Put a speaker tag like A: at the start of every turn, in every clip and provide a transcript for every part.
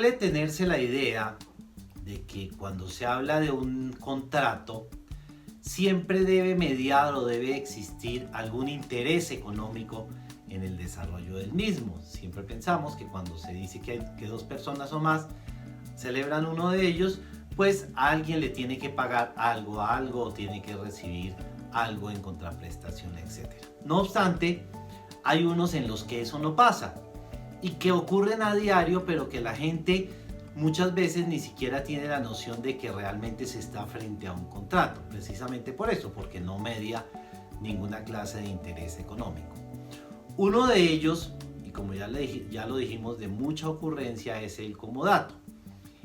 A: Suele tenerse la idea de que cuando se habla de un contrato, siempre debe mediar o debe existir algún interés económico en el desarrollo del mismo. Siempre pensamos que cuando se dice que dos personas o más celebran uno de ellos, pues alguien le tiene que pagar algo a algo o tiene que recibir algo en contraprestación, etc. No obstante, hay unos en los que eso no pasa y que ocurren a diario, pero que la gente muchas veces ni siquiera tiene la noción de que realmente se está frente a un contrato, precisamente por eso, porque no media ninguna clase de interés económico. Uno de ellos, y como ya lo dijimos, de mucha ocurrencia, es el comodato.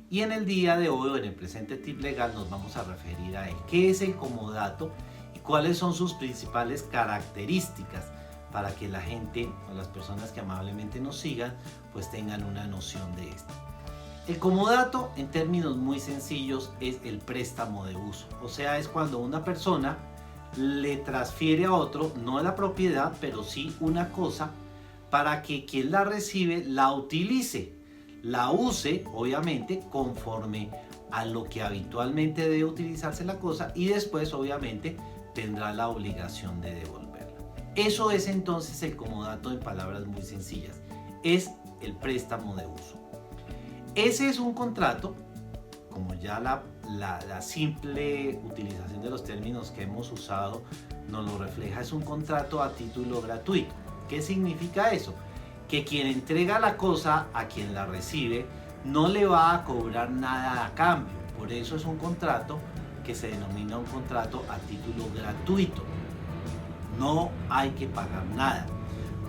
A: Y en el día de hoy, o en el presente tip legal, nos vamos a referir a él. ¿Qué es el comodato y cuáles son sus principales características para que la gente o las personas que amablemente nos sigan pues tengan una noción de esto? El comodato, en términos muy sencillos, es el préstamo de uso. O sea, es cuando una persona le transfiere a otro, no la propiedad, pero sí una cosa, para que quien la recibe la utilice, la use, obviamente, conforme a lo que habitualmente debe utilizarse la cosa, y después, obviamente, tendrá la obligación de devolverla. Eso es entonces el comodato en palabras muy sencillas. Es el préstamo de uso. Ese es un contrato, como ya la simple utilización de los términos que hemos usado nos lo refleja, es un contrato a título gratuito. ¿Qué significa eso? Que quien entrega la cosa a quien la recibe no le va a cobrar nada a cambio. Por eso es un contrato que se denomina un contrato a título gratuito. No hay que pagar nada.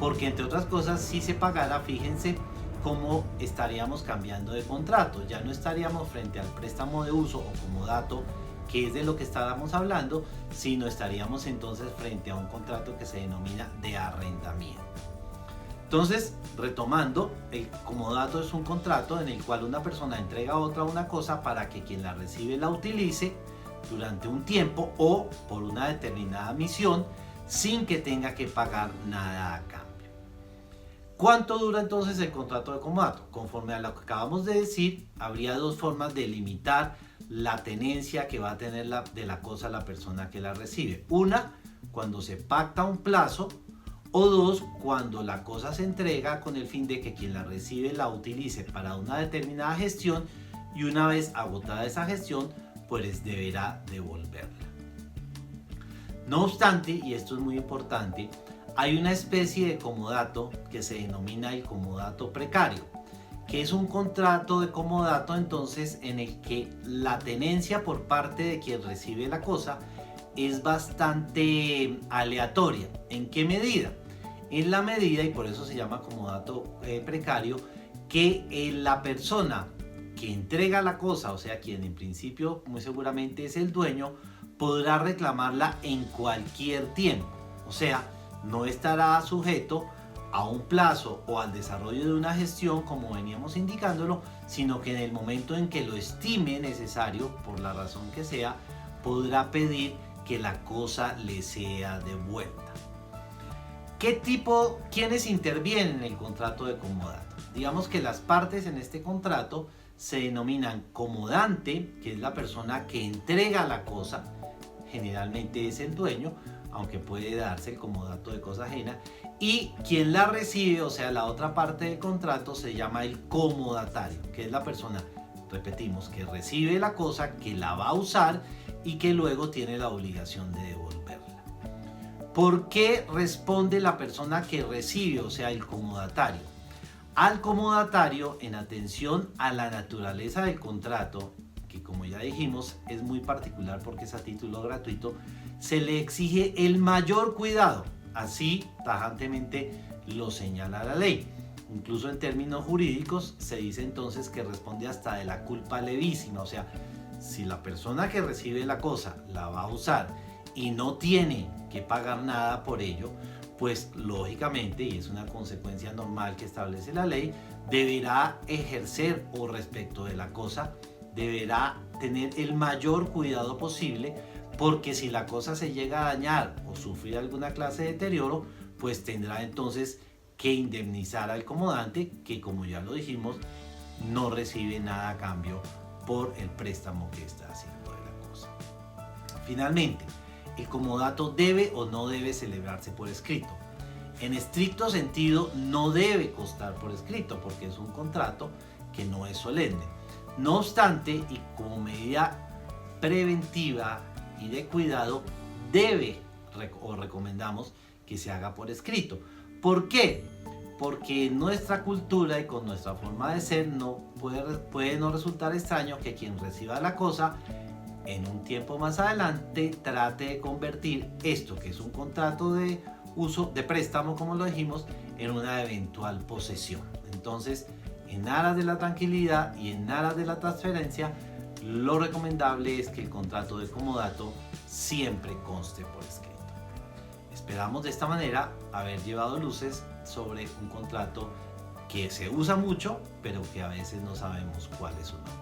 A: Porque entre otras cosas, si se pagara, fíjense cómo estaríamos cambiando de contrato. Ya no estaríamos frente al préstamo de uso o comodato, que es de lo que estábamos hablando, sino estaríamos entonces frente a un contrato que se denomina de arrendamiento. Entonces, retomando, el comodato es un contrato en el cual una persona entrega a otra una cosa para que quien la recibe la utilice durante un tiempo o por una determinada misión sin que tenga que pagar nada a cambio. ¿Cuánto dura entonces el contrato de comodato? Conforme a lo que acabamos de decir, habría dos formas de limitar la tenencia que va a tener de la cosa la persona que la recibe. Una, cuando se pacta un plazo, o dos, cuando la cosa se entrega con el fin de que quien la recibe la utilice para una determinada gestión y una vez agotada esa gestión, pues deberá devolverla. No obstante, y esto es muy importante, hay una especie de comodato que se denomina el comodato precario, que es un contrato de comodato entonces en el que la tenencia por parte de quien recibe la cosa es bastante aleatoria. ¿En qué medida? En la medida, y por eso se llama comodato precario, que la persona que entrega la cosa, o sea, quien en principio muy seguramente es el dueño, podrá reclamarla en cualquier tiempo. O sea, no estará sujeto a un plazo o al desarrollo de una gestión como veníamos indicándolo, sino que en el momento en que lo estime necesario, por la razón que sea, podrá pedir que la cosa le sea devuelta. ¿Quiénes intervienen en el contrato de comodato? Digamos que las partes en este contrato se denominan comodante, que es la persona que entrega la cosa, generalmente es el dueño, aunque puede darse el comodato de cosa ajena, y quien la recibe, o sea, la otra parte del contrato, se llama el comodatario, que es la persona, repetimos, que recibe la cosa, que la va a usar y que luego tiene la obligación de devolverla. ¿Por qué responde la persona que recibe, o sea, el comodatario? Al comodatario, en atención a la naturaleza del contrato, que como ya dijimos es muy particular porque es a título gratuito, se le exige el mayor cuidado, así tajantemente lo señala la ley. Incluso en términos jurídicos se dice entonces que responde hasta de la culpa levísima, o sea, si la persona que recibe la cosa la va a usar y no tiene que pagar nada por ello, pues lógicamente, y es una consecuencia normal que establece la ley, deberá ejercer o respecto de la cosa, deberá tener el mayor cuidado posible, porque si la cosa se llega a dañar o sufrir alguna clase de deterioro, pues tendrá entonces que indemnizar al comodante, que como ya lo dijimos, no recibe nada a cambio por el préstamo que está haciendo de la cosa. Finalmente, el comodato debe o no debe celebrarse por escrito. En estricto sentido, no debe constar por escrito porque es un contrato que no es solemne. No obstante, y como medida preventiva y de cuidado, recomendamos que se haga por escrito. ¿Por qué? Porque en nuestra cultura y con nuestra forma de ser puede no resultar extraño que quien reciba la cosa en un tiempo más adelante trate de convertir esto, que es un contrato de uso, de préstamo, como lo dijimos, en una eventual posesión. Entonces, en aras de la tranquilidad y en aras de la transferencia, lo recomendable es que el contrato de comodato siempre conste por escrito. Esperamos de esta manera haber llevado luces sobre un contrato que se usa mucho, pero que a veces no sabemos cuál es su nombre.